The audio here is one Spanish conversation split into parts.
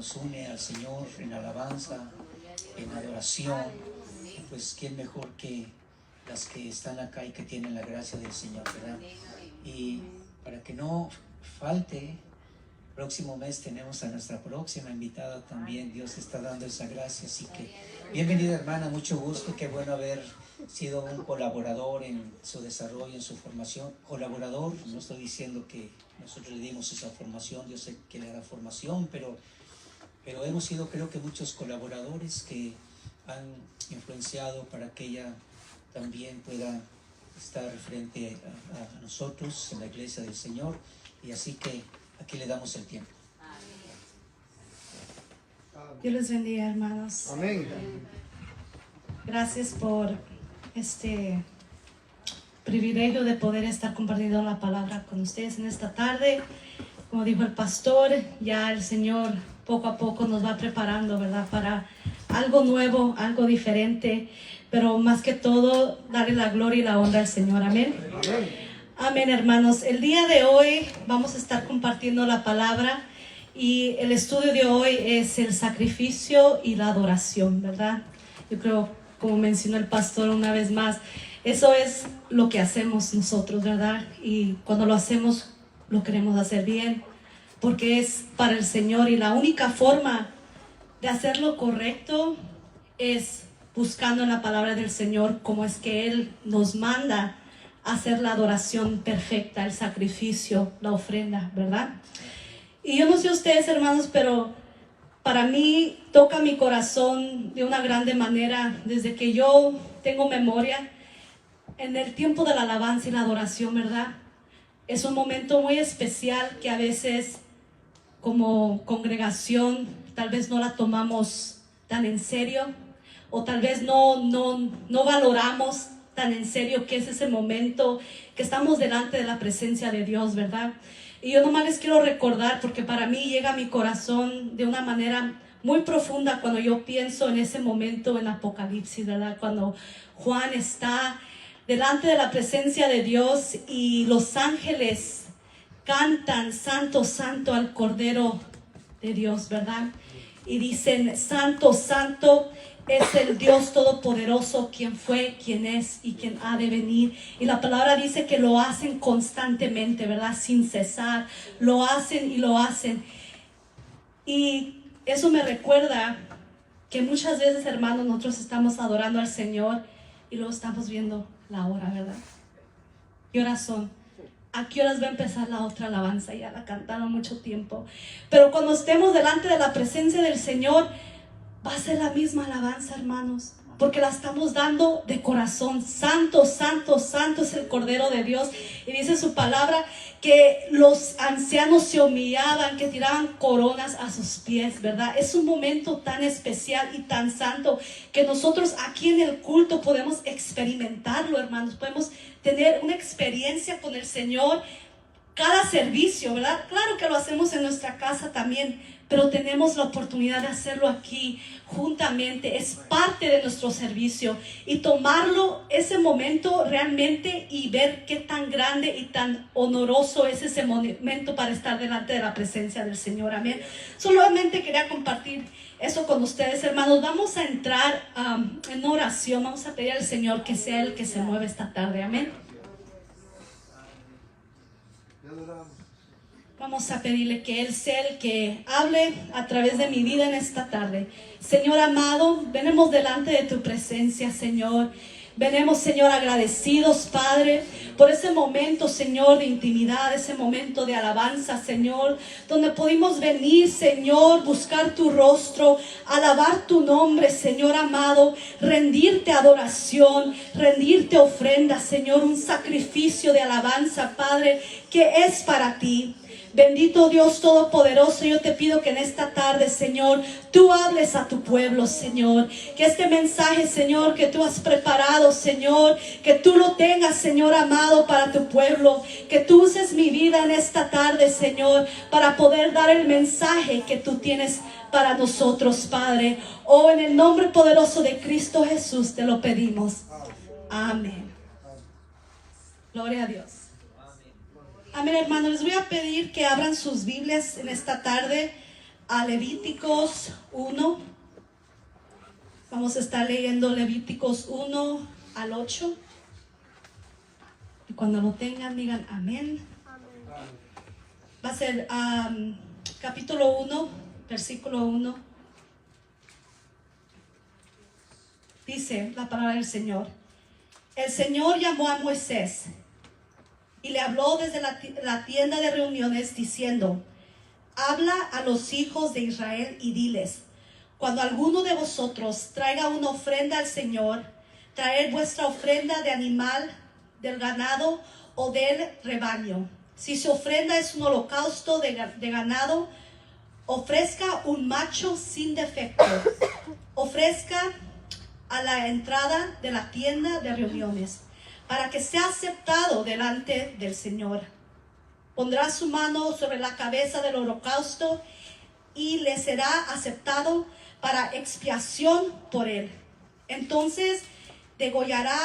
nos une al Señor en alabanza, en adoración. Pues quién mejor que las que están acá y que tienen la gracia del Señor, ¿verdad? Y para que no falte, próximo mes tenemos a nuestra próxima invitada también. Dios está dando esa gracia, así que bienvenida, hermana, mucho gusto. Qué bueno haber sido un colaborador en su desarrollo, en su formación. Colaborador, no estoy diciendo que nosotros le dimos esa formación, Dios sé que le da formación, pero hemos sido, creo que, muchos colaboradores que han influenciado para que ella también pueda estar frente a nosotros en la iglesia del Señor. Y así que aquí le damos el tiempo. Dios les bendiga, hermanos. Amén. Gracias por este privilegio de poder estar compartiendo la palabra con ustedes en esta tarde. Como dijo el pastor, ya el Señor poco a poco nos va preparando, ¿verdad? Para algo nuevo, algo diferente, pero más que todo, darle la gloria y la honra al Señor. Amén. Amén. Amén, hermanos. El día de hoy vamos a estar compartiendo la palabra y el estudio de hoy es el sacrificio y la adoración, ¿verdad? Yo creo, como mencionó el pastor una vez más, eso es lo que hacemos nosotros, ¿verdad? Y cuando lo hacemos, lo queremos hacer bien, porque es para el Señor, y la única forma de hacerlo correcto es buscando en la palabra del Señor cómo es que Él nos manda a hacer la adoración perfecta, el sacrificio, la ofrenda, ¿verdad? Y yo no sé ustedes, hermanos, pero para mí toca mi corazón de una grande manera desde que yo tengo memoria en el tiempo de la alabanza y la adoración, ¿verdad? Es un momento muy especial que a veces como congregación tal vez no la tomamos tan en serio, o tal vez no valoramos tan en serio que es ese momento que estamos delante de la presencia de Dios, ¿verdad? Y yo nomás les quiero recordar, porque para mí llega a mi corazón de una manera muy profunda cuando yo pienso en ese momento en Apocalipsis, ¿verdad? Cuando Juan está delante de la presencia de Dios y los ángeles cantan santo, santo al Cordero de Dios, ¿verdad? Y dicen, santo, santo es el Dios Todopoderoso, quien fue, quien es y quien ha de venir. Y la palabra dice que lo hacen constantemente, ¿verdad? Sin cesar, lo hacen y lo hacen. Y eso me recuerda que muchas veces, hermanos, nosotros estamos adorando al Señor y luego estamos viendo la hora, ¿verdad? ¿Qué horas son? ¿A qué horas va a empezar la otra alabanza? Ya la cantaron mucho tiempo. Pero cuando estemos delante de la presencia del Señor, va a ser la misma alabanza, hermanos, porque la estamos dando de corazón. Santo, santo, santo es el Cordero de Dios. Y dice su palabra que los ancianos se humillaban, que tiraban coronas a sus pies, ¿verdad? Es un momento tan especial y tan santo que nosotros aquí en el culto podemos experimentarlo, hermanos. Podemos tener una experiencia con el Señor cada servicio, ¿verdad? Claro que lo hacemos en nuestra casa también, pero tenemos la oportunidad de hacerlo aquí juntamente. Es parte de nuestro servicio y tomarlo ese momento realmente y ver qué tan grande y tan honoroso es ese momento para estar delante de la presencia del Señor. Amén. Solamente quería compartir eso con ustedes, hermanos. Vamos a entrar en oración. Vamos a pedir al Señor que sea el que se mueva esta tarde. Amén. Vamos a pedirle que Él sea el que hable a través de mi vida en esta tarde. Señor amado, venimos delante de tu presencia, Señor. Venimos, Señor, agradecidos, Padre, por ese momento, Señor, de intimidad, ese momento de alabanza, Señor, donde pudimos venir, Señor, buscar tu rostro, alabar tu nombre, Señor amado, rendirte adoración, rendirte ofrenda, Señor, un sacrificio de alabanza, Padre, que es para ti. Bendito Dios Todopoderoso, yo te pido que en esta tarde, Señor, tú hables a tu pueblo, Señor. Que este mensaje, Señor, que tú has preparado, Señor, que tú lo tengas, Señor amado, para tu pueblo. Que tú uses mi vida en esta tarde, Señor, para poder dar el mensaje que tú tienes para nosotros, Padre. Oh, en el nombre poderoso de Cristo Jesús te lo pedimos. Amén. Gloria a Dios. Amén, hermanos. Les voy a pedir que abran sus Biblias en esta tarde a Levíticos 1. Vamos a estar leyendo Levíticos 1 al 8. Y cuando lo tengan, digan amén. Va a ser capítulo 1, versículo 1. Dice la palabra del Señor. El Señor llamó a Moisés y le habló desde la tienda de reuniones diciendo: habla a los hijos de Israel y diles: cuando alguno de vosotros traiga una ofrenda al Señor, traed vuestra ofrenda de animal, del ganado o del rebaño. Si su ofrenda es un holocausto de ganado, ofrezca un macho sin defecto. Ofrezca a la entrada de la tienda de reuniones, para que sea aceptado delante del Señor. Pondrá su mano sobre la cabeza del holocausto y le será aceptado para expiación por él. Entonces degollará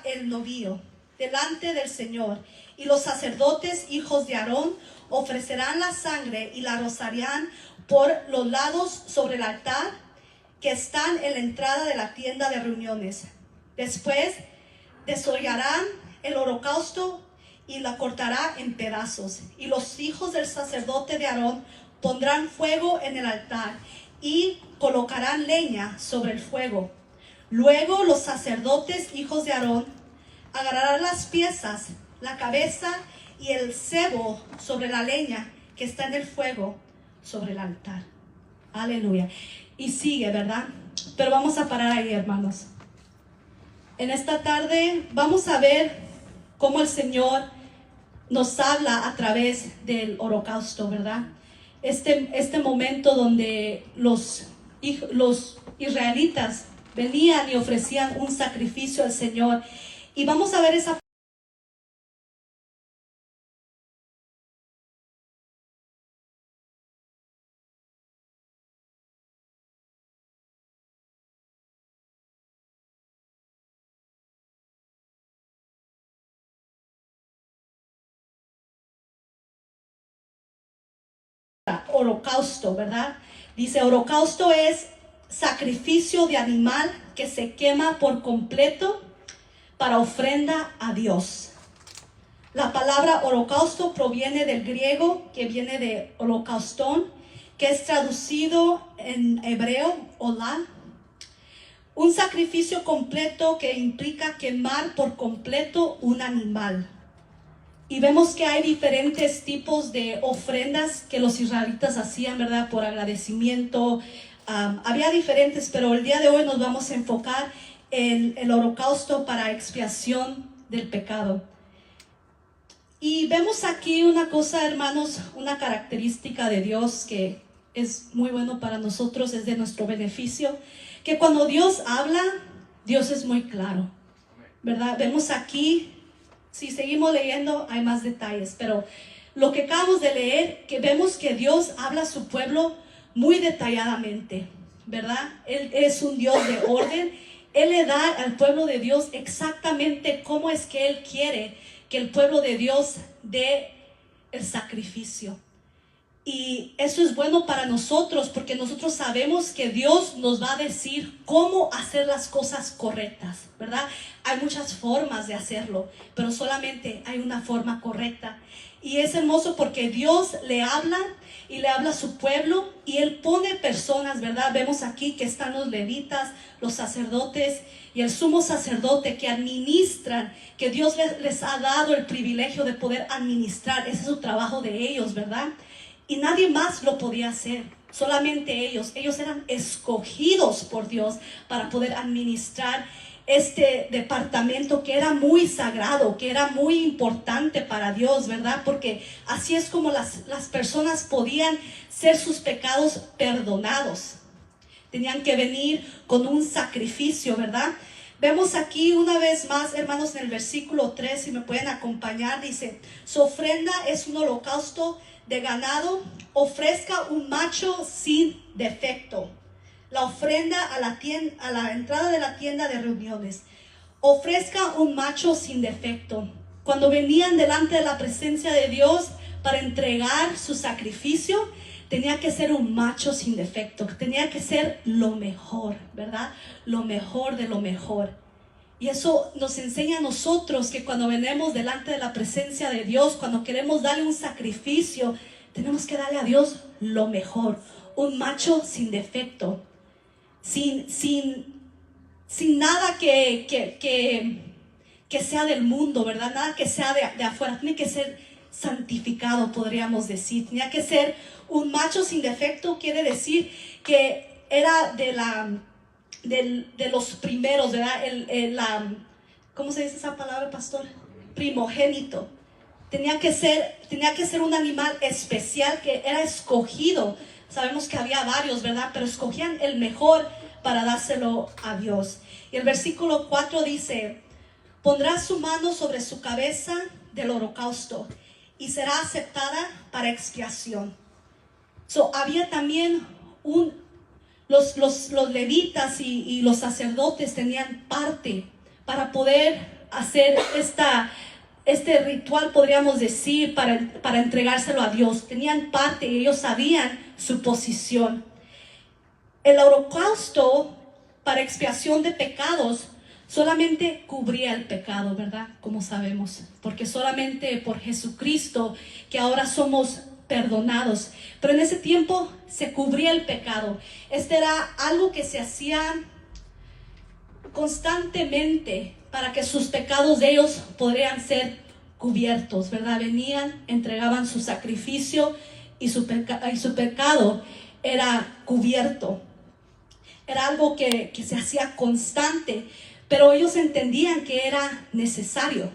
el novillo delante del Señor, y los sacerdotes, hijos de Aarón, ofrecerán la sangre y la rociarán por los lados sobre el altar que están en la entrada de la tienda de reuniones. Después desollarán el holocausto y la cortará en pedazos. Y los hijos del sacerdote de Aarón pondrán fuego en el altar y colocarán leña sobre el fuego. Luego los sacerdotes, hijos de Aarón, agarrarán las piezas, la cabeza y el cebo sobre la leña que está en el fuego sobre el altar. Aleluya. Y sigue, ¿verdad? Pero vamos a parar ahí, hermanos. En esta tarde vamos a ver cómo el Señor nos habla a través del holocausto, ¿verdad? Este momento donde los israelitas venían y ofrecían un sacrificio al Señor. Y vamos a ver esa holocausto, ¿verdad? Dice, holocausto es sacrificio de animal que se quema por completo para ofrenda a Dios. La palabra holocausto proviene del griego, que viene de holocaustón, que es traducido en hebreo, olá. Un sacrificio completo que implica quemar por completo un animal. Y vemos que hay diferentes tipos de ofrendas que los israelitas hacían, ¿verdad? Por agradecimiento. Había diferentes, pero el día de hoy nos vamos a enfocar en el holocausto para expiación del pecado. Y vemos aquí una cosa, hermanos, una característica de Dios que es muy bueno para nosotros, es de nuestro beneficio, que cuando Dios habla, Dios es muy claro, ¿verdad? Vemos aquí, si seguimos leyendo, hay más detalles, pero lo que acabamos de leer, que vemos que Dios habla a su pueblo muy detalladamente, ¿verdad? Él es un Dios de orden. Él le da al pueblo de Dios exactamente cómo es que Él quiere que el pueblo de Dios dé el sacrificio. Y eso es bueno para nosotros, porque nosotros sabemos que Dios nos va a decir cómo hacer las cosas correctas, ¿verdad? Hay muchas formas de hacerlo, pero solamente hay una forma correcta. Y es hermoso porque Dios le habla y le habla a su pueblo, y Él pone personas, ¿verdad? Vemos aquí que están los levitas, los sacerdotes y el sumo sacerdote que administran, que Dios les ha dado el privilegio de poder administrar. Ese es su trabajo de ellos, ¿verdad? Y nadie más lo podía hacer, solamente ellos. Ellos eran escogidos por Dios para poder administrar este departamento que era muy sagrado, que era muy importante para Dios, ¿verdad? Porque así es como las personas podían ser sus pecados perdonados. Tenían que venir con un sacrificio, ¿verdad? Vemos aquí una vez más, hermanos, en el versículo 3, si me pueden acompañar, dice: su ofrenda es un holocausto de ganado, ofrezca un macho sin defecto. La ofrenda a la entrada de la tienda de reuniones, ofrezca un macho sin defecto. Cuando venían delante de la presencia de Dios para entregar su sacrificio, tenía que ser un macho sin defecto, tenía que ser lo mejor, ¿verdad? Lo mejor de lo mejor. Y eso nos enseña a nosotros que cuando venimos delante de la presencia de Dios, cuando queremos darle un sacrificio, tenemos que darle a Dios lo mejor. Un macho sin defecto, sin nada que sea del mundo, ¿verdad? Nada que sea de afuera. Tiene que ser santificado, podríamos decir. Tenía que ser un macho sin defecto, quiere decir que era de los primeros, ¿verdad? ¿Cómo se dice esa palabra, pastor? Primogénito. Tenía que ser un animal especial que era escogido. Sabemos que había varios, ¿verdad? Pero escogían el mejor para dárselo a Dios. Y el versículo 4 dice: pondrá su mano sobre su cabeza del holocausto y será aceptada para expiación. Había también los levitas y los sacerdotes tenían parte para poder hacer este ritual, podríamos decir, para entregárselo a Dios. Tenían parte y ellos sabían su posición. El holocausto para expiación de pecados solamente cubría el pecado, ¿verdad? Como sabemos, porque solamente por Jesucristo que ahora somos perdonados. Pero en ese tiempo se cubría el pecado. Este era algo que se hacía constantemente para que sus pecados de ellos podrían ser cubiertos, ¿verdad? Venían, entregaban su sacrificio y su pecado era cubierto. Era algo que se hacía constante, pero ellos entendían que era necesario,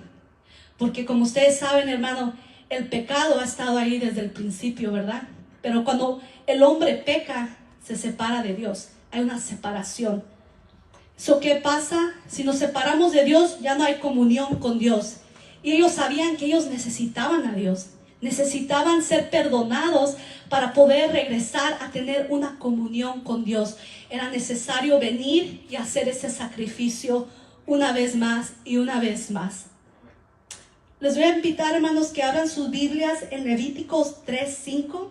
porque como ustedes saben, hermano, el pecado ha estado ahí desde el principio, ¿verdad? Pero cuando el hombre peca, se separa de Dios. Hay una separación. ¿Qué pasa? Si nos separamos de Dios, ya no hay comunión con Dios. Y ellos sabían que ellos necesitaban a Dios. Necesitaban ser perdonados para poder regresar a tener una comunión con Dios. Era necesario venir y hacer ese sacrificio una vez más y una vez más. Les voy a invitar, hermanos, que abran sus Biblias en Levíticos 3:5.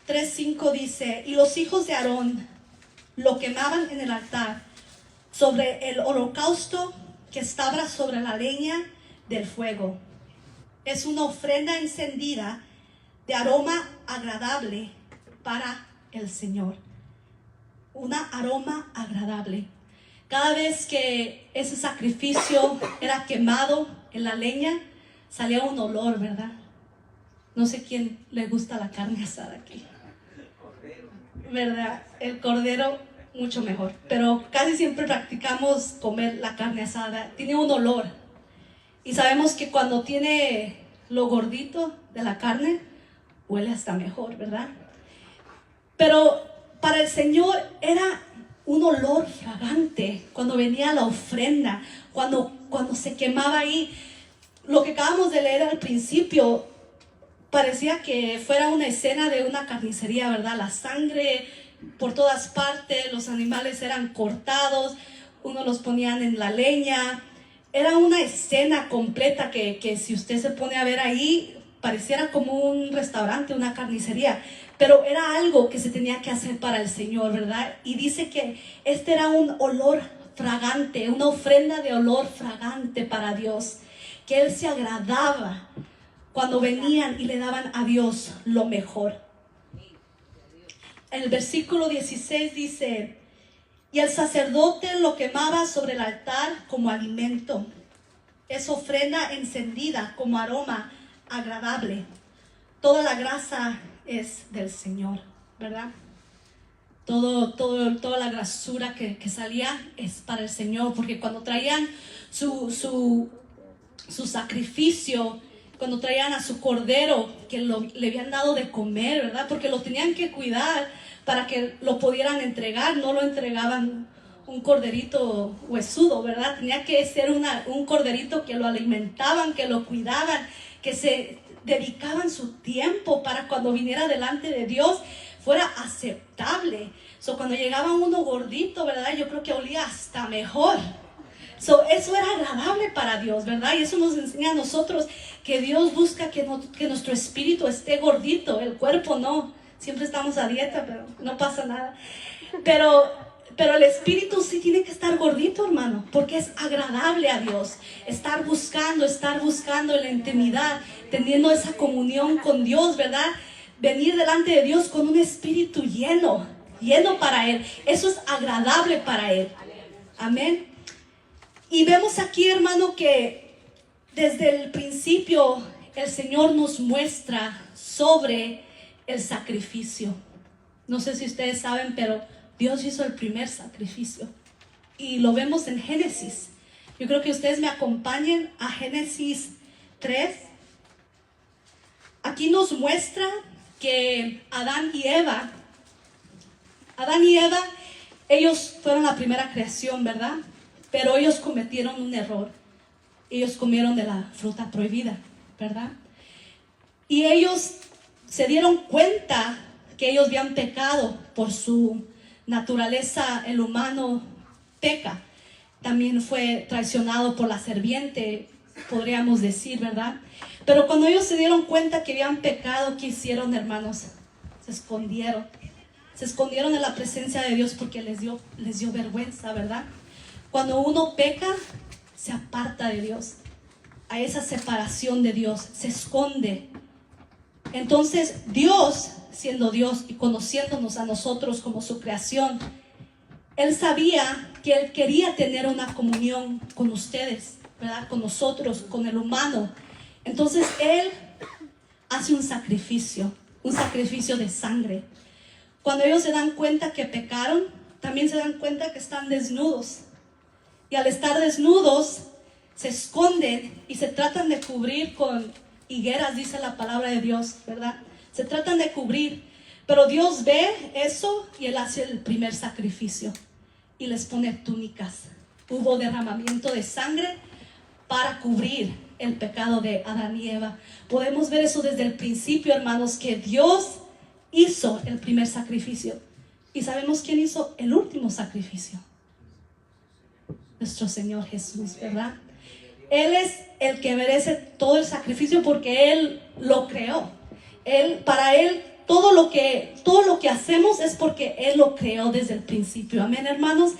3:5 dice: y los hijos de Aarón lo quemaban en el altar sobre el holocausto que estaba sobre la leña del fuego. Es una ofrenda encendida de aroma agradable para el Señor. Una aroma agradable. Cada vez que ese sacrificio era quemado en la leña, salía un olor, ¿verdad? No sé quién le gusta la carne asada aquí, ¿verdad? El cordero, mucho mejor. Pero casi siempre practicamos comer la carne asada. Tiene un olor. Y sabemos que cuando tiene lo gordito de la carne, huele hasta mejor, ¿verdad? Pero para el Señor era un olor fragante cuando venía la ofrenda, cuando se quemaba ahí. Lo que acabamos de leer al principio parecía que fuera una escena de una carnicería, ¿verdad? La sangre por todas partes, los animales eran cortados, unos los ponían en la leña. Era una escena completa que si usted se pone a ver ahí, pareciera como un restaurante, una carnicería. Pero era algo que se tenía que hacer para el Señor, ¿verdad? Y dice que este era un olor fragante, una ofrenda de olor fragante para Dios, que Él se agradaba cuando venían y le daban a Dios lo mejor. En el versículo 16 dice: y el sacerdote lo quemaba sobre el altar como alimento. Es ofrenda encendida como aroma agradable. Toda la grasa es del Señor, ¿verdad? Toda la grasura que salía es para el Señor, porque cuando traían su sacrificio, cuando traían a su cordero que le habían dado de comer, ¿verdad? Porque lo tenían que cuidar para que lo pudieran entregar. No lo entregaban un corderito huesudo, ¿verdad? Tenía que ser un corderito que lo alimentaban, que lo cuidaban, que se dedicaban su tiempo para cuando viniera delante de Dios fuera aceptable. Cuando llegaba uno gordito, ¿verdad? Yo creo que olía hasta mejor. Eso era agradable para Dios, ¿verdad? Y eso nos enseña a nosotros que Dios busca que nuestro espíritu esté gordito, el cuerpo no. Siempre estamos a dieta, pero no pasa nada. Pero el espíritu sí tiene que estar gordito, hermano, porque es agradable a Dios. Estar buscando en la intimidad, teniendo esa comunión con Dios, ¿verdad? Venir delante de Dios con un espíritu lleno para Él. Eso es agradable para Él. Amén. Y vemos aquí, hermano, que desde el principio el Señor nos muestra sobre el sacrificio. No sé si ustedes saben, pero Dios hizo el primer sacrificio. Y lo vemos en Génesis. Yo creo que ustedes me acompañen a Génesis 3. Aquí nos muestra que Adán y Eva, ellos fueron la primera creación, ¿verdad? Pero ellos cometieron un error. Ellos comieron de la fruta prohibida, ¿verdad? Y ellos se dieron cuenta que ellos habían pecado por su naturaleza. El humano peca. También fue traicionado por la serpiente, podríamos decir, ¿verdad? Pero cuando ellos se dieron cuenta que habían pecado, ¿qué hicieron, hermanos? Se escondieron. Se escondieron en la presencia de Dios porque les dio vergüenza, ¿verdad? Cuando uno peca, se aparta de Dios. Hay esa separación de Dios, se esconde. Entonces, Dios, siendo Dios y conociéndonos a nosotros como su creación, Él sabía que Él quería tener una comunión con ustedes, ¿verdad? Con nosotros, con el humano. Entonces, Él hace un sacrificio de sangre. Cuando ellos se dan cuenta que pecaron, también se dan cuenta que están desnudos. Y al estar desnudos, se esconden y se tratan de cubrir con higueras, dice la palabra de Dios, ¿verdad? Se tratan de cubrir. Pero Dios ve eso y Él hace el primer sacrificio. Y les pone túnicas. Hubo derramamiento de sangre para cubrir el pecado de Adán y Eva. Podemos ver eso desde el principio, hermanos, que Dios hizo el primer sacrificio. ¿Y sabemos quién hizo el último sacrificio? Nuestro Señor Jesús, ¿verdad? Él es el que merece todo el sacrificio porque Él lo creó. Para Él, todo lo que hacemos es porque Él lo creó desde el principio. Amén, hermanos.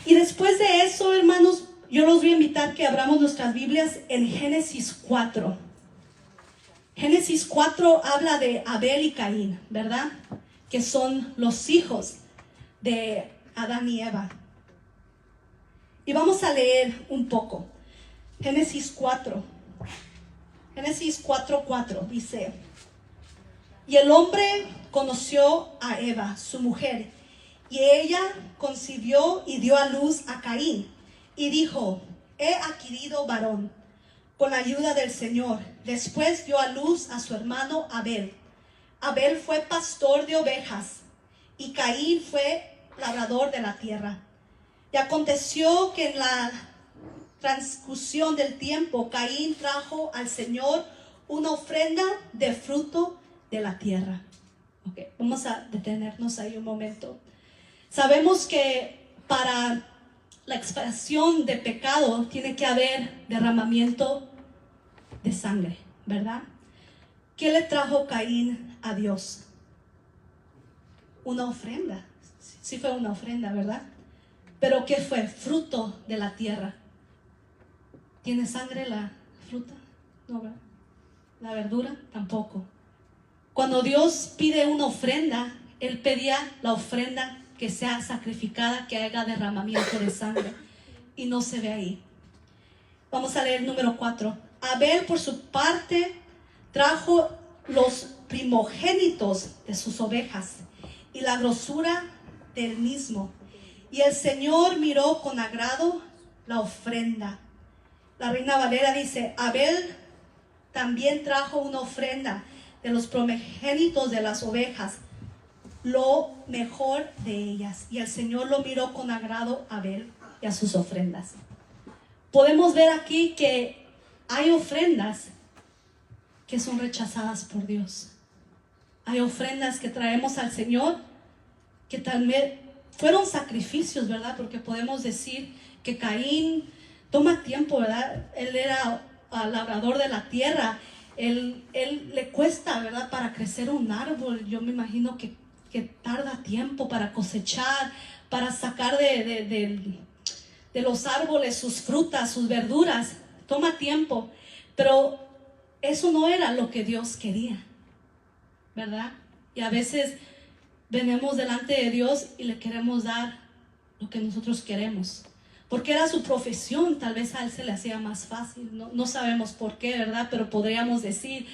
Y después de eso, hermanos, yo los voy a invitar que abramos nuestras Biblias en Génesis 4. Génesis 4 habla de Abel y Caín, ¿verdad? Que son los hijos de Adán y Eva. Y vamos a leer un poco. Génesis 4. Génesis 4:4 dice: Y el hombre conoció a Eva, su mujer, y ella concibió y dio a luz a Caín, y dijo: He adquirido varón con la ayuda del Señor. Después dio a luz a su hermano Abel. Abel fue pastor de ovejas, y Caín fue labrador de la tierra. Y aconteció que en la transcursión del tiempo, Caín trajo al Señor una ofrenda de fruto de la tierra. Okay, vamos a detenernos ahí un momento. Sabemos que para la expiación de pecado tiene que haber derramamiento de sangre, ¿verdad? ¿Qué le trajo Caín a Dios? Una ofrenda. Sí fue una ofrenda, ¿verdad? Pero ¿qué fue? Fruto de la tierra. ¿Tiene sangre la fruta? No, ¿verdad? La verdura tampoco. Cuando Dios pide una ofrenda, Él pedía la ofrenda que sea sacrificada, que haga derramamiento de sangre. Y no se ve ahí. Vamos a leer el número 4. Abel, por su parte, trajo los primogénitos de sus ovejas y la grosura del mismo. Y el Señor miró con agrado la ofrenda. La Reina Valera dice: Abel también trajo una ofrenda de los primogénitos de las ovejas, lo mejor de ellas. Y el Señor lo miró con agrado a Abel y a sus ofrendas. Podemos ver aquí que hay ofrendas que son rechazadas por Dios. Hay ofrendas que traemos al Señor que tal vez fueron sacrificios, ¿verdad? Porque podemos decir que Caín toma tiempo, ¿verdad? Él era labrador de la tierra. Él le cuesta, ¿verdad? Para crecer un árbol, yo me imagino que tarda tiempo para cosechar, para sacar de los árboles sus frutas, sus verduras. Toma tiempo, pero eso no era lo que Dios quería, ¿verdad? Y a veces venimos delante de Dios y le queremos dar lo que nosotros queremos, porque era su profesión. Tal vez a él se le hacía más fácil, no sabemos por qué, ¿verdad? Pero podríamos decir,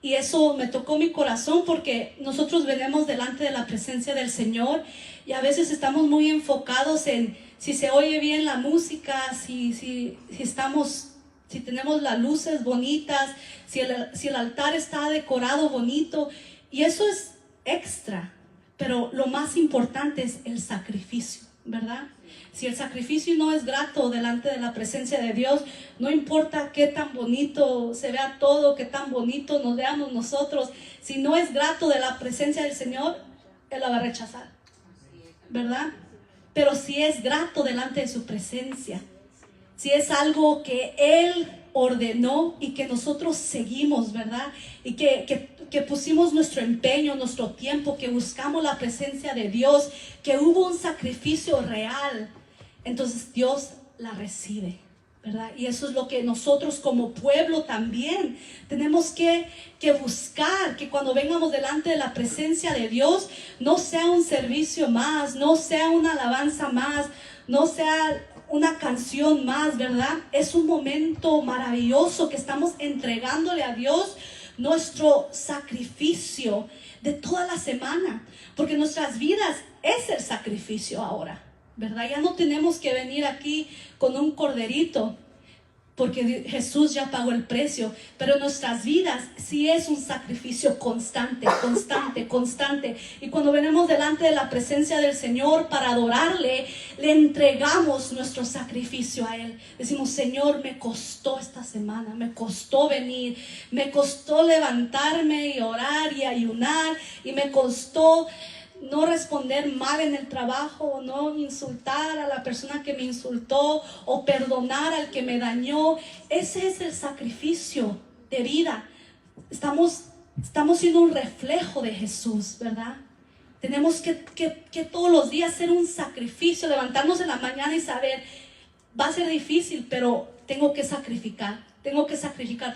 y eso me tocó mi corazón, porque nosotros venimos delante de la presencia del Señor y a veces estamos muy enfocados en si se oye bien la música, si tenemos las luces bonitas, si el altar está decorado bonito, y eso es extra, pero lo más importante es el sacrificio, ¿verdad? Si el sacrificio no es grato delante de la presencia de Dios, no importa qué tan bonito se vea todo, qué tan bonito nos veamos nosotros, si no es grato de la presencia del Señor, Él la va a rechazar, ¿verdad? Pero si es grato delante de su presencia, si es algo que Él ordenó y que nosotros seguimos, ¿verdad? Y que pusimos nuestro empeño, nuestro tiempo, que buscamos la presencia de Dios, que hubo un sacrificio real, entonces Dios la recibe, ¿verdad? Y eso es lo que nosotros como pueblo también tenemos que buscar, que cuando vengamos delante de la presencia de Dios, no sea un servicio más, no sea una alabanza más, no sea una canción más, ¿verdad? Es un momento maravilloso que estamos entregándole a Dios nuestro sacrificio de toda la semana, porque nuestras vidas es el sacrificio ahora, ¿verdad? Ya no tenemos que venir aquí con un corderito, porque Jesús ya pagó el precio, pero nuestras vidas sí es un sacrificio constante, constante, constante. Y cuando venimos delante de la presencia del Señor para adorarle, le entregamos nuestro sacrificio a Él. Decimos, Señor, me costó esta semana, me costó venir, me costó levantarme y orar y ayunar, y me costó no responder mal en el trabajo, no insultar a la persona que me insultó, o perdonar al que me dañó. Ese es el sacrificio de vida. Estamos siendo un reflejo de Jesús, ¿verdad? Tenemos que todos los días hacer un sacrificio, levantarnos en la mañana y saber, va a ser difícil, pero tengo que sacrificar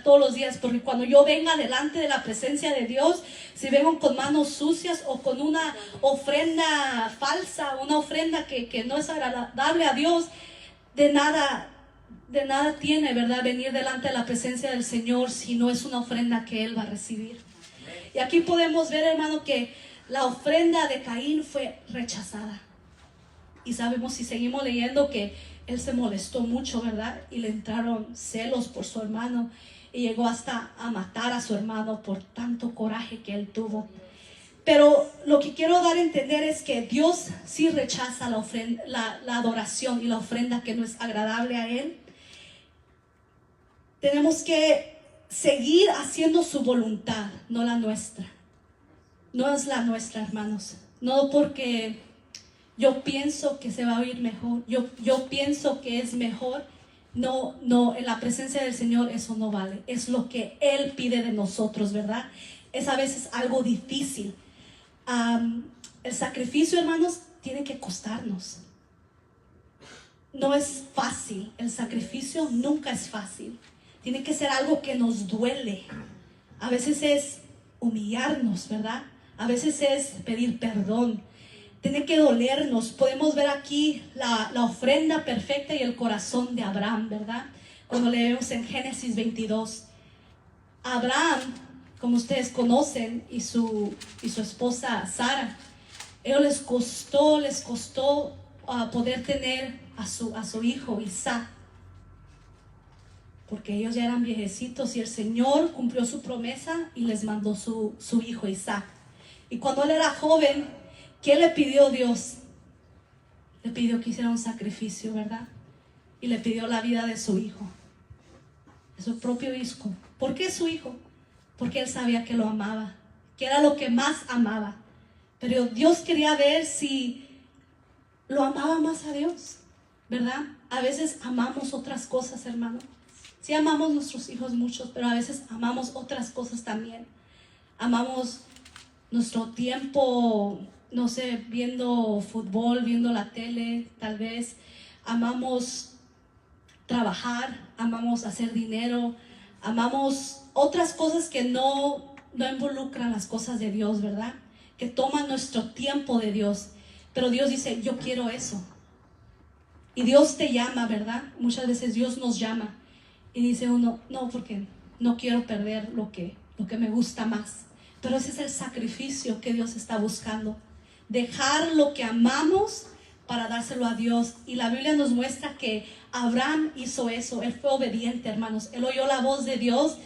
todos los días, porque cuando yo venga delante de la presencia de Dios, si vengo con manos sucias o con una ofrenda falsa, una ofrenda que no es agradable a Dios, de nada tiene, ¿verdad?, venir delante de la presencia del Señor si no es una ofrenda que Él va a recibir. Y aquí podemos ver, hermano, que la ofrenda de Caín fue rechazada. Y sabemos, si seguimos leyendo, que él se molestó mucho, ¿verdad? Y le entraron celos por su hermano y llegó hasta a matar a su hermano por tanto coraje que él tuvo. Pero lo que quiero dar a entender es que Dios sí rechaza la adoración y la ofrenda que no es agradable a Él. Tenemos que seguir haciendo su voluntad, no la nuestra. No es la nuestra, hermanos. No porque yo pienso que se va a oír mejor, yo pienso que es mejor. No, en la presencia del Señor eso no vale. Es lo que Él pide de nosotros, ¿verdad? Es a veces algo difícil. El sacrificio, hermanos, tiene que costarnos. No es fácil. El sacrificio nunca es fácil. Tiene que ser algo que nos duele. A veces es humillarnos, ¿verdad? A veces es pedir perdón. Tiene que dolernos. Podemos ver aquí la ofrenda perfecta y el corazón de Abraham, ¿verdad? Cuando leemos en Génesis 22. Abraham, como ustedes conocen, y su esposa Sara, ellos les costó poder tener a su hijo Isaac, porque ellos ya eran viejecitos y el Señor cumplió su promesa y les mandó su hijo Isaac. Y cuando él era joven, ¿qué le pidió Dios? Le pidió que hiciera un sacrificio, ¿verdad? Y le pidió la vida de su hijo, de su propio hijo. ¿Por qué su hijo? Porque él sabía que lo amaba, que era lo que más amaba. Pero Dios quería ver si lo amaba más a Dios, ¿verdad? a veces amamos otras cosas, hermano. Sí amamos nuestros hijos muchos, pero a veces amamos otras cosas también. Amamos nuestro tiempo, no sé, viendo fútbol, viendo la tele, tal vez. Amamos trabajar, amamos hacer dinero, amamos otras cosas que no involucran las cosas de Dios, ¿verdad? Que toman nuestro tiempo de Dios. Pero Dios dice, yo quiero eso. Y Dios te llama, ¿verdad? Muchas veces Dios nos llama. Y dice uno, no, porque no quiero perder lo que me gusta más. Pero ese es el sacrificio que Dios está buscando. Dejar lo que amamos para dárselo a Dios. Y la Biblia nos muestra que Abraham hizo eso. Él fue obediente, hermanos. Él oyó la voz de Dios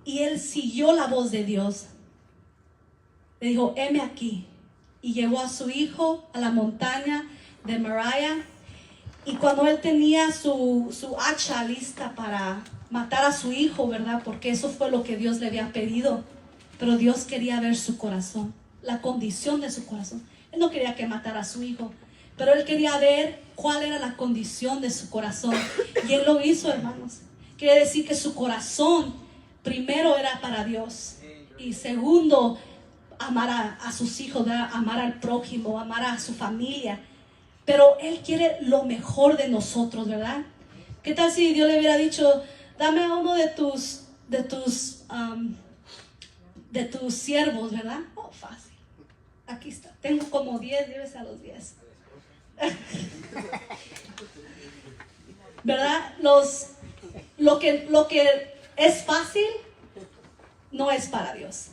y él siguió la voz de Dios. Le dijo, heme aquí. Y llevó a su hijo a la montaña de Moriah. Y cuando él tenía su hacha lista para matar a su hijo, ¿verdad? Porque eso fue lo que Dios le había pedido. Pero Dios quería ver su corazón, la condición de su corazón. Él no quería que matara a su hijo, pero él quería ver cuál era la condición de su corazón. Y él lo hizo, hermanos. Quiere decir que su corazón primero era para Dios. Y segundo, amar a sus hijos, ¿verdad? Amar al prójimo, amar a su familia. Pero Él quiere lo mejor de nosotros, ¿verdad? ¿Qué tal si Dios le hubiera dicho, dame a uno de tus siervos, ¿verdad? Oh, fácil. Aquí está. Tengo como 10, llévese a los 10. ¿Verdad? Lo que es fácil no es para Dios.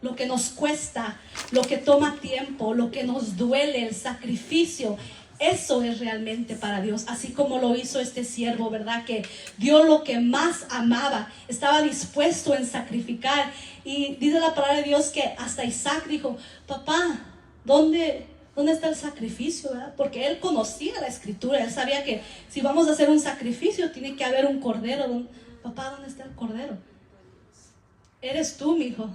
Lo que nos cuesta, lo que toma tiempo, lo que nos duele, el sacrificio, eso es realmente para Dios, así como lo hizo este siervo, ¿verdad? Que dio lo que más amaba, estaba dispuesto en sacrificar. Y dice la palabra de Dios que hasta Isaac dijo, papá, ¿dónde está el sacrificio, verdad? Porque él conocía la escritura, él sabía que si vamos a hacer un sacrificio tiene que haber un cordero. Papá, ¿dónde está el cordero? Eres tú, mi hijo.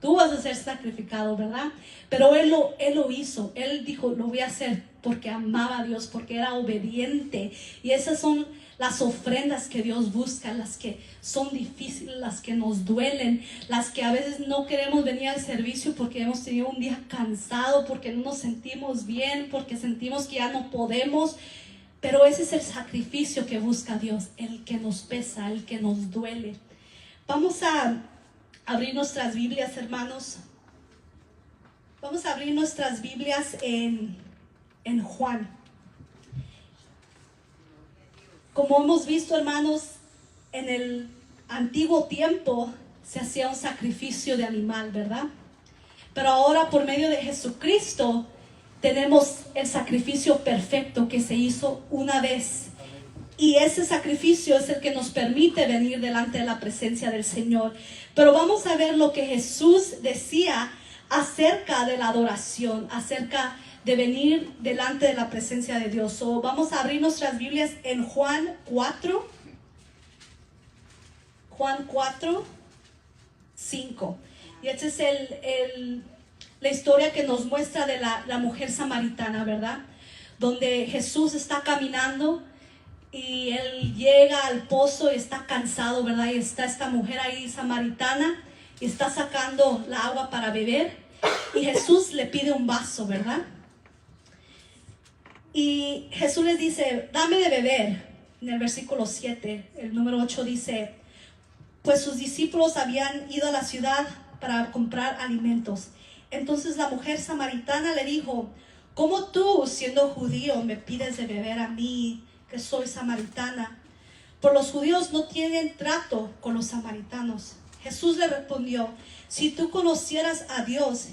Tú vas a ser sacrificado, ¿verdad? Pero él lo hizo. Él dijo, lo voy a hacer porque amaba a Dios, porque era obediente. Y esas son las ofrendas que Dios busca, las que son difíciles, las que nos duelen, las que a veces no queremos venir al servicio porque hemos tenido un día cansado, porque no nos sentimos bien, porque sentimos que ya no podemos. Pero ese es el sacrificio que busca Dios, el que nos pesa, el que nos duele. Vamos a abrir nuestras Biblias, hermanos. Vamos a abrir nuestras Biblias en Juan. Como hemos visto, hermanos, en el antiguo tiempo se hacía un sacrificio de animal, ¿verdad? Pero ahora por medio de Jesucristo tenemos el sacrificio perfecto que se hizo una vez. Y ese sacrificio es el que nos permite venir delante de la presencia del Señor. Pero vamos a ver lo que Jesús decía acerca de la adoración, acerca de venir delante de la presencia de Dios. Vamos a abrir nuestras Biblias en Juan 4. Juan 4, 5. Y esta es la historia que nos muestra de la mujer samaritana, ¿verdad? Donde Jesús está caminando y él llega al pozo y está cansado, ¿verdad? Y está esta mujer ahí samaritana y está sacando la agua para beber. Y Jesús le pide un vaso, ¿verdad? Y Jesús les dice, dame de beber. En el versículo 7, el número 8 dice, pues sus discípulos habían ido a la ciudad para comprar alimentos. Entonces la mujer samaritana le dijo, ¿cómo tú, siendo judío, me pides de beber a mí, que soy samaritana? Por los judíos no tienen trato con los samaritanos. Jesús le respondió, si tú conocieras a Dios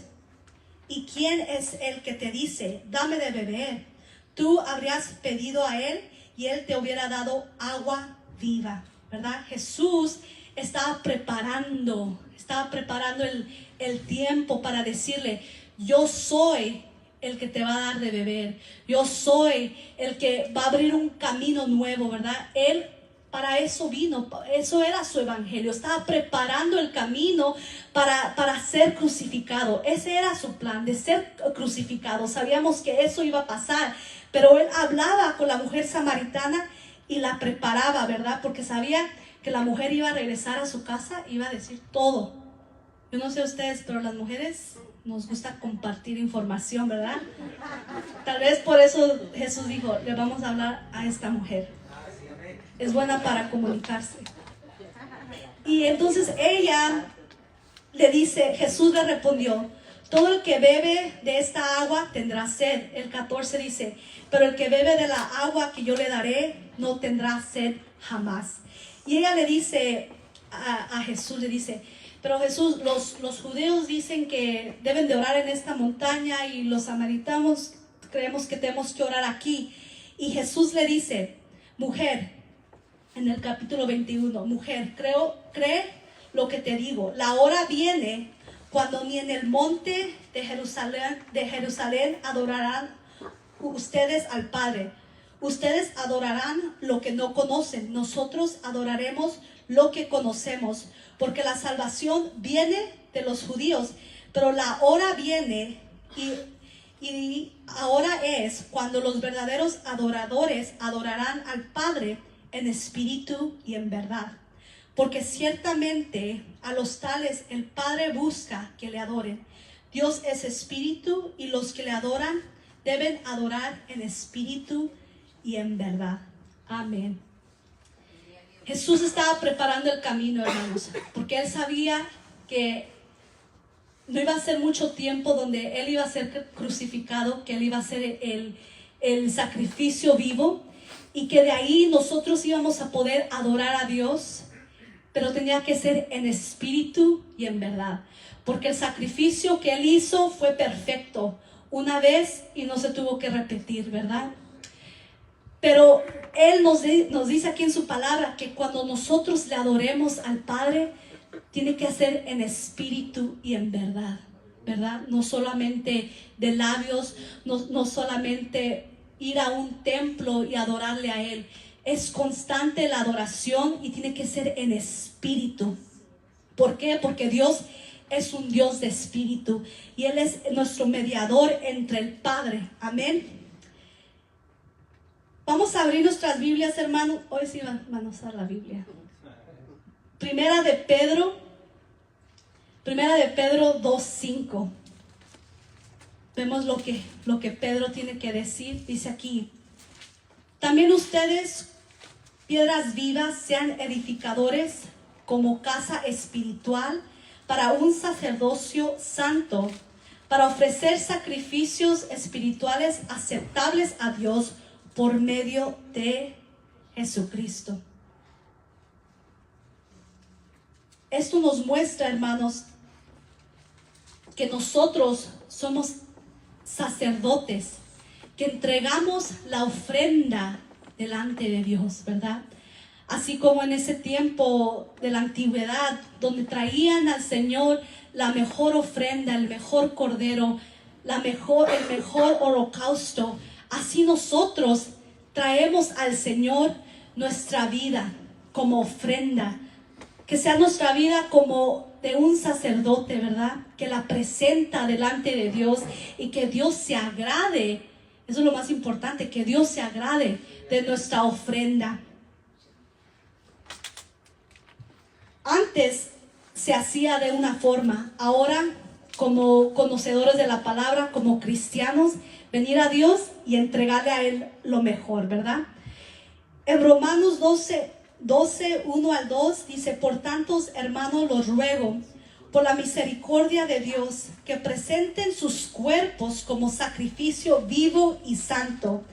y quién es el que te dice, dame de beber, tú habrías pedido a él y él te hubiera dado agua viva, ¿verdad? Jesús estaba preparando el tiempo para decirle, yo soy el que te va a dar de beber, yo soy el que va a abrir un camino nuevo, ¿verdad? Él para eso vino, eso era su evangelio, estaba preparando el camino para ser crucificado. Ese era su plan, de ser crucificado. Sabíamos que eso iba a pasar, pero él hablaba con la mujer samaritana y la preparaba, ¿verdad? Porque sabía que la mujer iba a regresar a su casa, iba a decir todo. Yo no sé ustedes, pero las mujeres nos gusta compartir información, ¿verdad? Tal vez por eso Jesús dijo, le vamos a hablar a esta mujer. Es buena para comunicarse. Y entonces ella le dice, Jesús le respondió, todo el que bebe de esta agua tendrá sed. El 14 dice, pero el que bebe de la agua que yo le daré no tendrá sed jamás. Y ella le dice a Jesús, le dice, pero Jesús, los judíos dicen que deben de orar en esta montaña y los samaritanos creemos que tenemos que orar aquí. Y Jesús le dice, mujer, en el capítulo 21, mujer, cree lo que te digo. La hora viene cuando ni en el monte de Jerusalén adorarán ustedes al Padre. Ustedes adorarán lo que no conocen. Nosotros adoraremos lo que conocemos. Porque la salvación viene de los judíos. Pero la hora viene y ahora es cuando los verdaderos adoradores adorarán al Padre en espíritu y en verdad. Porque ciertamente a los tales el Padre busca que le adoren. Dios es espíritu y los que le adoran deben adorar en espíritu y en verdad. Amén. Jesús estaba preparando el camino, hermanos, porque Él sabía que no iba a ser mucho tiempo donde Él iba a ser crucificado, que Él iba a ser el sacrificio vivo y que de ahí nosotros íbamos a poder adorar a Dios, pero tenía que ser en espíritu y en verdad, porque el sacrificio que Él hizo fue perfecto una vez y no se tuvo que repetir, ¿verdad? Pero Él nos dice aquí en su palabra que cuando nosotros le adoremos al Padre, tiene que ser en espíritu y en verdad, ¿verdad? No solamente de labios, no solamente ir a un templo y adorarle a Él. Es constante la adoración y tiene que ser en espíritu. ¿Por qué? Porque Dios es un Dios de espíritu y Él es nuestro mediador entre el Padre. Amén. Vamos a abrir nuestras Biblias, hermanos. Hoy sí van a usar la Biblia. Primera de Pedro 2:5. Vemos lo que Pedro tiene que decir. Dice aquí, también ustedes, piedras vivas, sean edificadores como casa espiritual para un sacerdocio santo, para ofrecer sacrificios espirituales aceptables a Dios por medio de Jesucristo. Esto nos muestra, hermanos, que nosotros somos sacerdotes, que entregamos la ofrenda delante de Dios, ¿verdad? Así como en ese tiempo de la antigüedad, donde traían al Señor la mejor ofrenda, el mejor cordero, el mejor holocausto, así nosotros traemos al Señor nuestra vida como ofrenda, que sea nuestra vida como de un sacerdote, ¿verdad? Que la presenta delante de Dios y que Dios se agrade. Eso es lo más importante, que Dios se agrade de nuestra ofrenda. Antes se hacía de una forma, ahora como conocedores de la palabra, como cristianos, venir a Dios y entregarle a Él lo mejor, ¿verdad? En Romanos 12, 1 al 2 dice, por tanto, hermanos, los ruego, por la misericordia de Dios, que presenten sus cuerpos como sacrificio vivo y santo,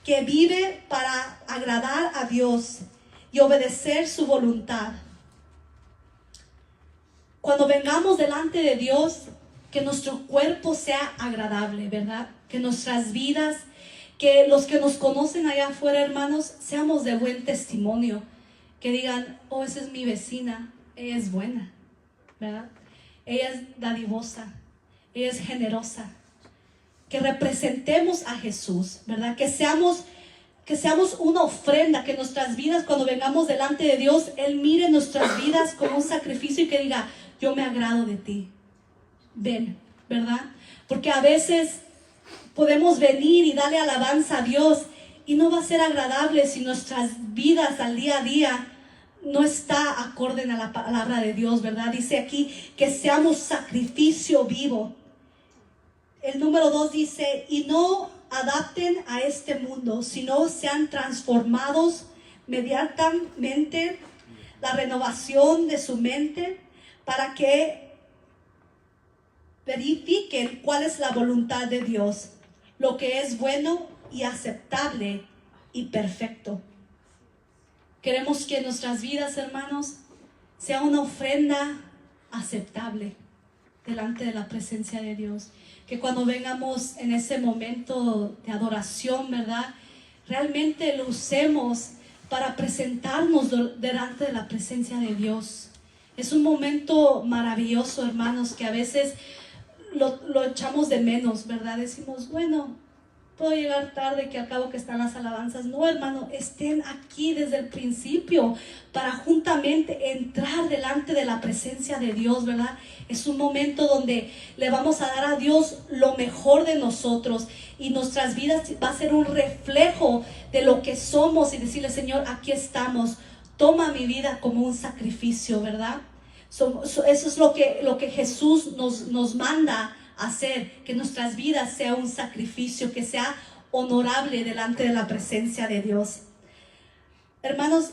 que vive para agradar a Dios y obedecer su voluntad. Cuando vengamos delante de Dios, que nuestro cuerpo sea agradable, ¿verdad? Que nuestras vidas, que los que nos conocen allá afuera, hermanos, seamos de buen testimonio. Que digan, oh, esa es mi vecina, ella es buena, ¿verdad? Ella es dadivosa, ella es generosa. Que representemos a Jesús, ¿verdad? Que seamos una ofrenda, que nuestras vidas, cuando vengamos delante de Dios, Él mire nuestras vidas como un sacrificio y que diga, yo me agrado de ti. Ven, ¿verdad? Porque a veces podemos venir y darle alabanza a Dios y no va a ser agradable si nuestras vidas al día a día no está acorde a la palabra de Dios, ¿verdad? Dice aquí que seamos sacrificio vivo. El número 2 dice, y no adapten a este mundo, sino sean transformados mediante la renovación de su mente, para que verifiquen cuál es la voluntad de Dios, lo que es bueno y aceptable y perfecto. Queremos que nuestras vidas, hermanos, sea una ofrenda aceptable delante de la presencia de Dios. Que cuando vengamos en ese momento de adoración, ¿verdad?, realmente lo usemos para presentarnos delante de la presencia de Dios. Es un momento maravilloso, hermanos, que a veces lo echamos de menos, ¿verdad? Decimos, bueno, puedo llegar tarde, que al cabo que están las alabanzas. No, hermano, estén aquí desde el principio para juntamente entrar delante de la presencia de Dios, ¿verdad? Es un momento donde le vamos a dar a Dios lo mejor de nosotros, y nuestras vidas va a ser un reflejo de lo que somos, y decirle, Señor, aquí estamos, toma mi vida como un sacrificio, ¿verdad? Eso es lo que Jesús nos manda hacer, que nuestras vidas sea un sacrificio, que sea honorable delante de la presencia de Dios. Hermanos,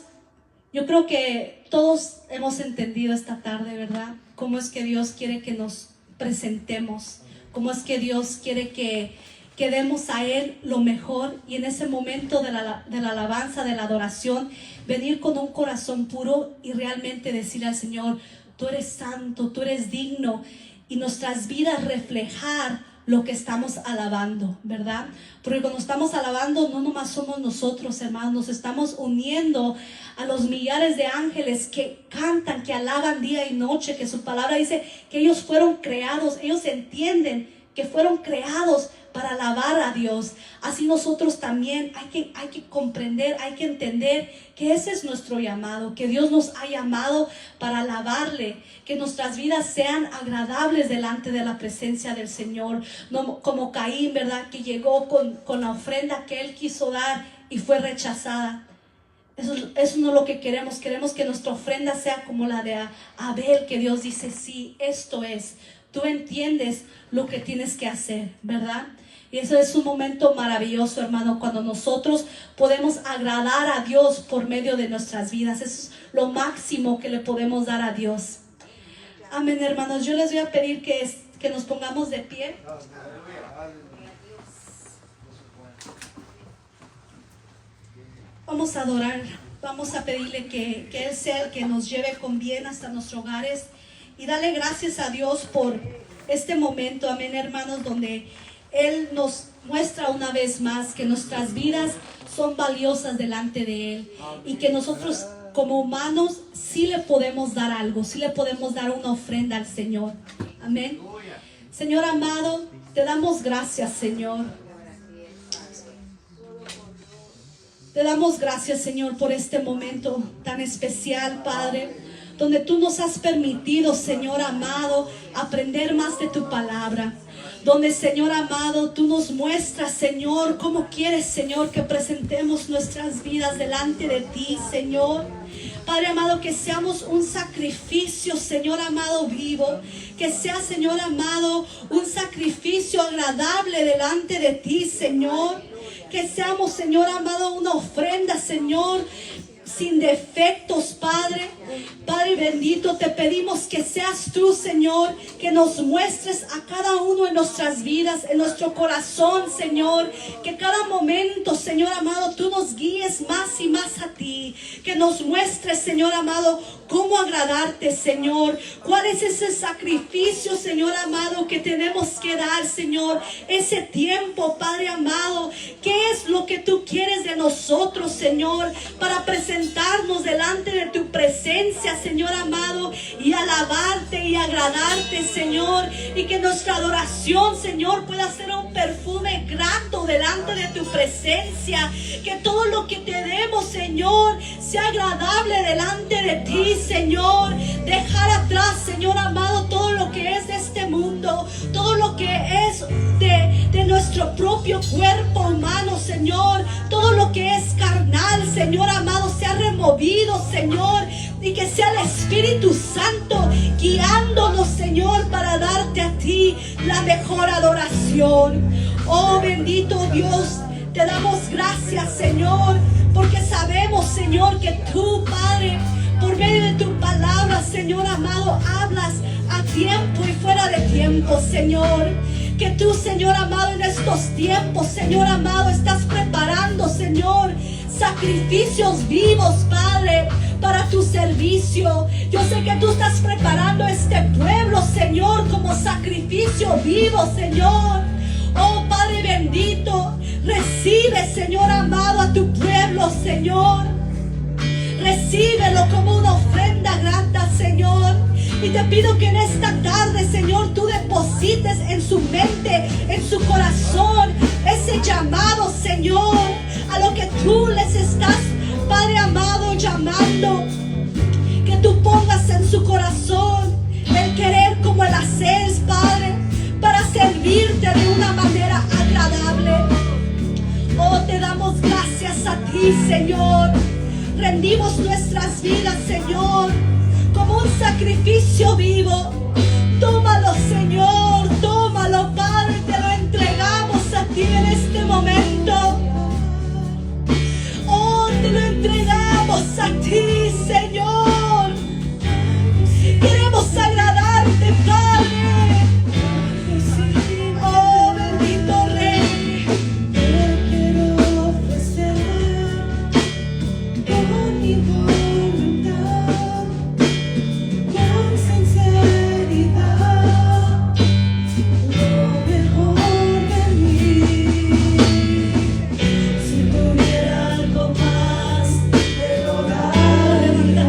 yo creo que todos hemos entendido esta tarde, ¿verdad?, cómo es que Dios quiere que nos presentemos, cómo es que Dios quiere que demos a Él lo mejor, y en ese momento de la alabanza, de la adoración, venir con un corazón puro y realmente decirle al Señor, tú eres santo, tú eres digno, y nuestras vidas reflejar lo que estamos alabando, ¿verdad? Porque cuando estamos alabando, no nomás somos nosotros, hermanos, nos estamos uniendo a los millares de ángeles que cantan, que alaban día y noche, que su palabra dice que ellos fueron creados, ellos entienden que fueron creados para alabar a Dios. Así nosotros también hay que comprender, hay que entender que ese es nuestro llamado, que Dios nos ha llamado para alabarle, que nuestras vidas sean agradables delante de la presencia del Señor, no como Caín, ¿verdad?, que llegó con la ofrenda que él quiso dar y fue rechazada. Eso no es lo que queremos. Queremos que nuestra ofrenda sea como la de Abel, que Dios dice, sí, esto es, tú entiendes lo que tienes que hacer, ¿verdad? Y eso es un momento maravilloso, hermano, cuando nosotros podemos agradar a Dios por medio de nuestras vidas. Eso es lo máximo que le podemos dar a Dios. Amén, hermanos. Yo les voy a pedir que nos pongamos de pie. Vamos a adorar, vamos a pedirle que Él sea el que nos lleve con bien hasta nuestros hogares, y darle gracias a Dios por este momento, amén, hermanos, donde Él nos muestra una vez más que nuestras vidas son valiosas delante de Él, y que nosotros como humanos sí le podemos dar algo, sí le podemos dar una ofrenda al Señor, amén. Señor amado, te damos gracias, Señor. Te damos gracias, Señor, por este momento tan especial, Padre, donde tú nos has permitido, Señor amado, aprender más de tu palabra. Donde, Señor amado, tú nos muestras, Señor, cómo quieres, Señor, que presentemos nuestras vidas delante de ti, Señor. Padre amado, que seamos un sacrificio, Señor amado, vivo. Que sea, Señor amado, un sacrificio agradable delante de ti, Señor. Que seamos, Señor amado, una ofrenda, Señor, sin defectos, Padre. Padre bendito, te pedimos que seas tú, Señor, que nos muestres a cada uno en nuestras vidas, en nuestro corazón, Señor, que cada momento, Señor amado, tú nos guíes más y más a ti, que nos muestres, Señor amado, cómo agradarte, Señor, cuál es ese sacrificio, Señor amado, que tenemos que dar, Señor, ese tiempo, Padre amado, qué es lo que tú quieres de nosotros, Señor, para presentarnos delante de tu presencia, Señor amado, y alabarte y agradarte, Señor, y que nuestra adoración, Señor, pueda ser un perfume grato delante de tu presencia, que todo lo que te demos, Señor, sea agradable delante de ti, Señor. Dejar atrás, Señor amado, todo lo que es de este mundo, todo lo que es de nuestro propio cuerpo humano, Señor, todo lo que es carnal, Señor amado, sea removido, Señor, y que sea el Espíritu Santo guiándonos, Señor, para darte a ti la mejor adoración. Oh bendito Dios, te damos gracias, Señor, porque sabemos, Señor, que tú, Padre, por medio de tu palabra, Señor amado, hablas a tiempo y fuera de tiempo, Señor. Que tú, Señor amado, en estos tiempos, Señor amado, estás preparando, Señor, sacrificios vivos, Padre, para tu servicio. Yo sé que tú estás preparando este pueblo, Señor, como sacrificio vivo, Señor. Oh Padre bendito, recibe, Señor amado, a tu pueblo, Señor. Recíbelo como una ofrenda grata, Señor. Y te pido que en esta tarde, Señor, tú deposites en su mente, en su corazón, ese llamado, Señor, a lo que tú les estás, Padre amado, llamando. Que tú pongas en su corazón el querer como el hacer, Padre, para servirte de una manera agradable. Oh, te damos gracias a ti, Señor. Rendimos nuestras vidas, Señor, como un sacrificio vivo. Tómalo, Señor, tómalo, Padre, te lo entregamos a ti en este momento. Oh, te lo entregamos a ti, Señor. Queremos agradarte, Padre. Oh, bendito Rey. Te quiero ofrecer con mi voluntad, con sinceridad, lo mejor de mí. Si tuviera algo más, te lo daría.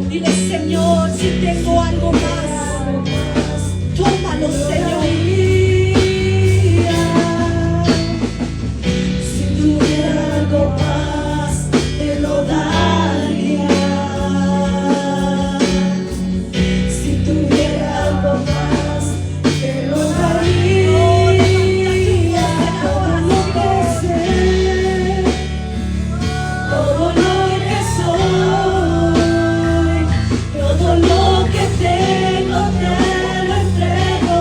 Dile, Señor, si tengo algo más, tómalo, Señor. Si tuviera algo más, te lo daría. Si tuviera algo más, te lo daría. Todo lo que sé, todo lo que soy, todo lo que tengo, te lo entrego.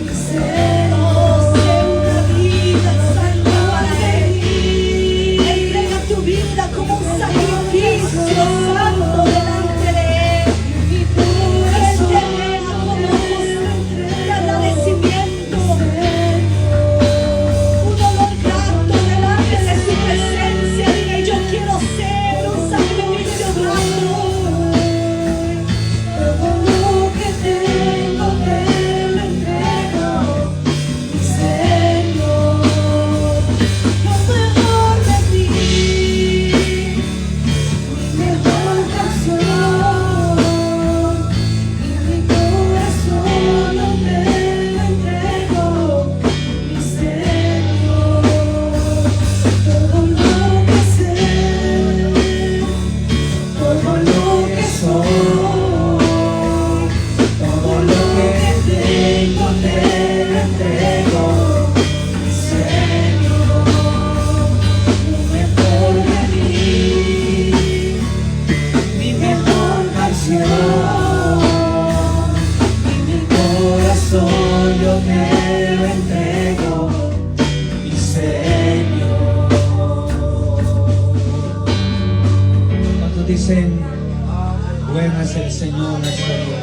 Mi celo, sé una vida santa para ti. Entrega tu vida como un sacrificio santo delante de Él. Él te ama con ojos de agradecimiento, un olor grato delante de su presencia. Dile, yo quiero ser un sacrificio grato. Todo lo que tengo te lo entrego, mi Señor. Lo mejor de mí, mi mejor canción, y mi corazón lo te lo entrego, mi Señor. Todo lo que sé, todo lo que soy, todo lo que tengo te lo entrego, mi Señor. Lo mejor de mí, mi mejor canción, y mi corazón yo te lo entrego, mi Señor. ¿Cuántos dicen, bueno es el Señor nuestro Dios?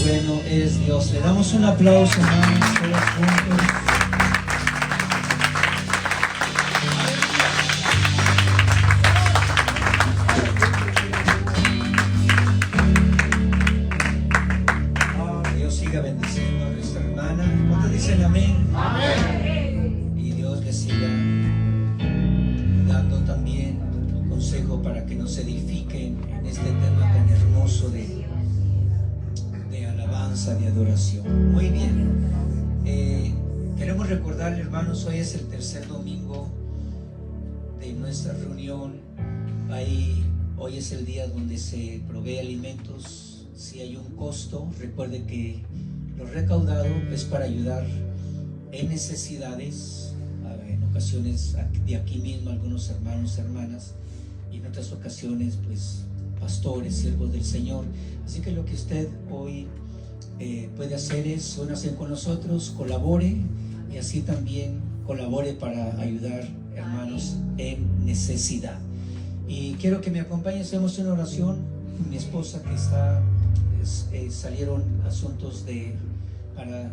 Bueno es Dios. Le damos un aplauso, hermanos, todos juntos. Dios siga bendiciendo a nuestra hermana. ¿Cuántos dicen amén? Y Dios le siga dando también consejo para que nos edifiquen en este tema tan hermoso de alabanza, de adoración. Muy bien. Queremos recordarle, hermanos, hoy es el tercer domingo de nuestra reunión. Hoy es el día donde se provee alimentos. Si hay un costo, recuerde que lo recaudado es para ayudar en necesidades, en ocasiones de aquí mismo algunos hermanos, hermanas, y en otras ocasiones pues pastores, siervos del Señor. Así que lo que usted hoy puede hacer es únase con nosotros, colabore, y así también colabore para ayudar hermanos en necesidad. Y quiero que me acompañen, hacemos una oración. Mi esposa que está, salieron asuntos para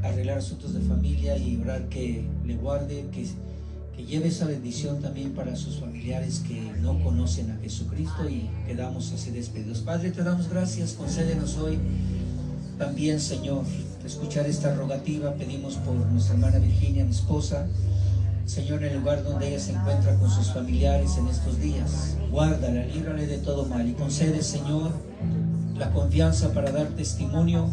arreglar asuntos de familia, y orar que le guarde, que lleve esa bendición también para sus familiares que no conocen a Jesucristo, y quedamos así despedidos. Padre, te damos gracias, concédenos hoy también, Señor, escuchar esta rogativa. Pedimos por nuestra hermana Virginia, mi esposa, Señor, en el lugar donde ella se encuentra con sus familiares en estos días. Guárdala, líbrale de todo mal, y concede, Señor, la confianza para dar testimonio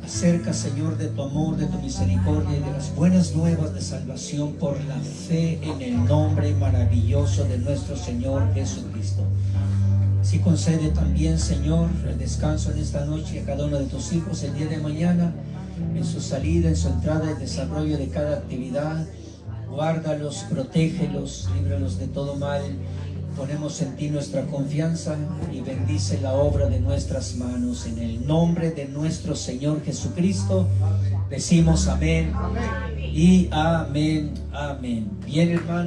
acerca, Señor, de tu amor, de tu misericordia y de las buenas nuevas de salvación por la fe en el nombre maravilloso de nuestro Señor Jesucristo. Así concede también, Señor, el descanso en esta noche a cada uno de tus hijos el día de mañana, en su salida, en su entrada, el desarrollo de cada actividad. Guárdalos, protégelos, líbralos de todo mal. Ponemos en ti nuestra confianza y bendice la obra de nuestras manos. En el nombre de nuestro Señor Jesucristo decimos amén y amén, amén. Bien, hermanos.